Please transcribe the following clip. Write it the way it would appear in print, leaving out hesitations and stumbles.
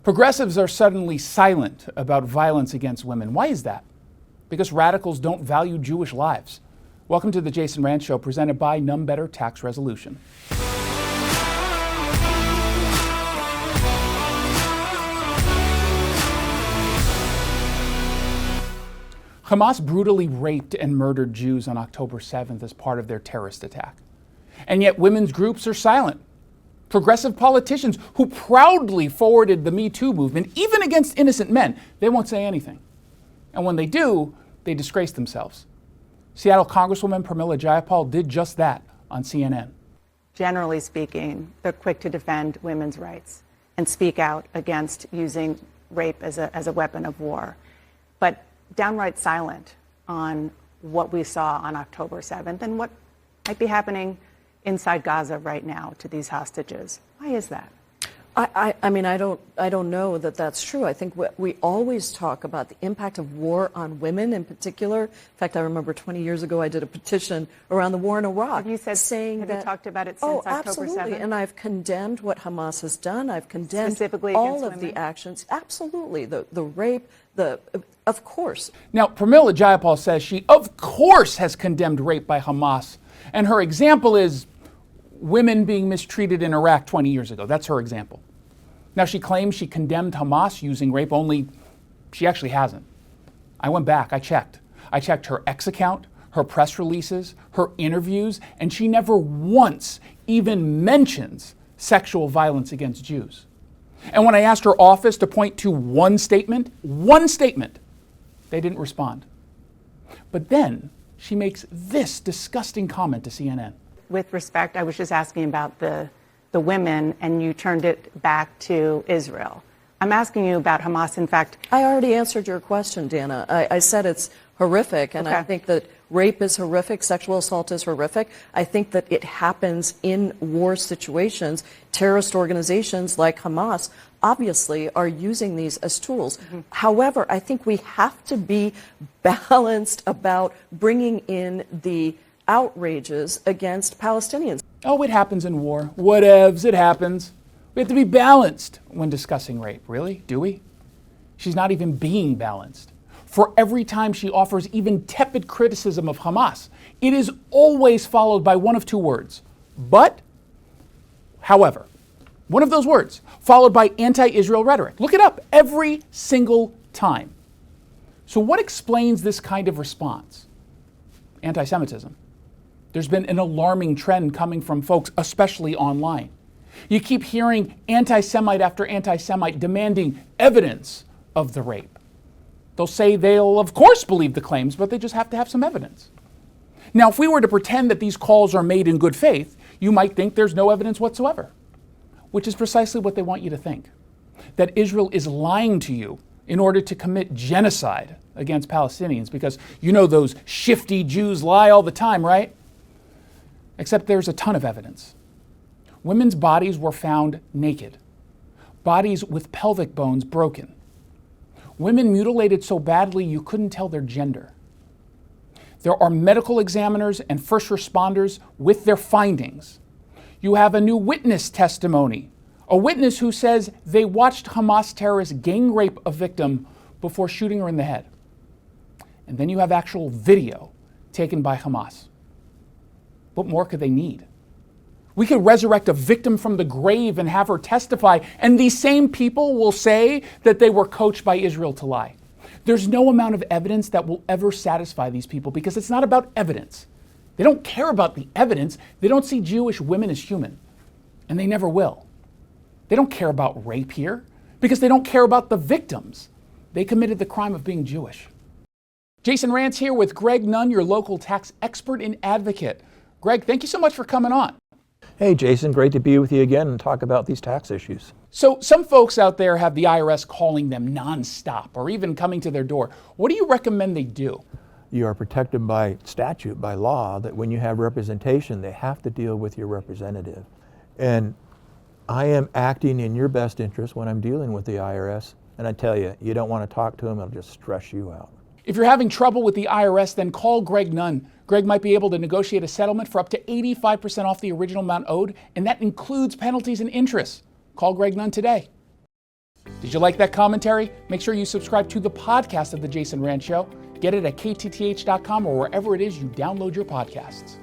Progressives are suddenly silent about violence against women. Why is that? Because radicals don't value Jewish lives. Welcome to the Jason Rantz Show, presented by None Better Tax Resolution. Hamas brutally raped and murdered Jews on October 7th as part of their terrorist attack. And yet women's groups are silent. Progressive politicians who proudly forwarded the Me Too movement, even against innocent men, they won't say anything. And when they do, they disgrace themselves. Seattle Congresswoman Pramila Jayapal did just that on CNN. Generally speaking, they're quick to defend women's rights and speak out against using rape as a weapon of war, but downright silent on what we saw on October 7th and what might be happening inside Gaza right now to these hostages. Why is that? I mean, I don't know that that's true. I think we always talk about the impact of war on women in particular. In fact, I remember 20 years ago I did a petition around the war in Iraq. Have you talked about it since October 7th? Absolutely. And I've condemned what Hamas has done. I've condemned all of the actions. Absolutely. The rape, of course. Now, Pramila Jayapal says she, of course, has condemned rape by Hamas. And her example is women being mistreated in Iraq 20 years ago. That's her example. Now, she claims she condemned Hamas using rape, only she actually hasn't. I went back, I checked. I checked her X account, her press releases, her interviews, and she never once even mentions sexual violence against Jews. And when I asked her office to point to one statement, they didn't respond. But then she makes this disgusting comment to CNN. With respect, I was just asking about the women, and you turned it back to Israel. I'm asking you about Hamas. In fact, I already answered your question, Dana. I said it's horrific, and I think that rape is horrific, sexual assault is horrific. I think that it happens in war situations. Terrorist organizations like Hamas obviously are using these as tools. Mm-hmm. However, I think we have to be balanced about bringing in the outrages against Palestinians. Oh, it happens in war. Whatevs, it happens. We have to be balanced when discussing rape. Really? Do we? She's not even being balanced. For every time she offers even tepid criticism of Hamas, it is always followed by one of two words. But, however, one of those words, followed by anti-Israel rhetoric. Look it up every single time. So what explains this kind of response? Anti-Semitism. There's been an alarming trend coming from folks, especially online. You keep hearing anti-Semite after anti-Semite demanding evidence of the rape. They'll say they'll, of course, believe the claims, but they just have to have some evidence. Now, if we were to pretend that these calls are made in good faith, you might think there's no evidence whatsoever, which is precisely what they want you to think, that Israel is lying to you in order to commit genocide against Palestinians, because you know those shifty Jews lie all the time, right? Except there's a ton of evidence. Women's bodies were found naked, bodies with pelvic bones broken, women mutilated so badly you couldn't tell their gender. There are medical examiners and first responders with their findings. You have a new witness testimony, a witness who says they watched Hamas terrorists gang rape a victim before shooting her in the head. And then you have actual video taken by Hamas. What more could they need? We could resurrect a victim from the grave and have her testify, and these same people will say that they were coached by Israel to lie. There's no amount of evidence that will ever satisfy these people, because it's not about evidence. They don't care about the evidence. They don't see Jewish women as human, and they never will. They don't care about rape here because they don't care about the victims. They committed the crime of being Jewish. Jason Rantz here with Greg Nunn, your local tax expert and advocate. Greg, thank you so much for coming on. Hey, Jason, great to be with you again and talk about these tax issues. So some folks out there have the IRS calling them nonstop or even coming to their door. What do you recommend they do? You are protected by statute, by law, that when you have representation, they have to deal with your representative. And I am acting in your best interest when I'm dealing with the IRS. And I tell you, you don't want to talk to them, it'll just stress you out. If you're having trouble with the IRS, then call Greg Nunn. Greg might be able to negotiate a settlement for up to 85% off the original amount owed, and that includes penalties and interest. Call Greg Nunn today. Did you like that commentary? Make sure you subscribe to the podcast of The Jason Rand Show. Get it at ktth.com or wherever it is you download your podcasts.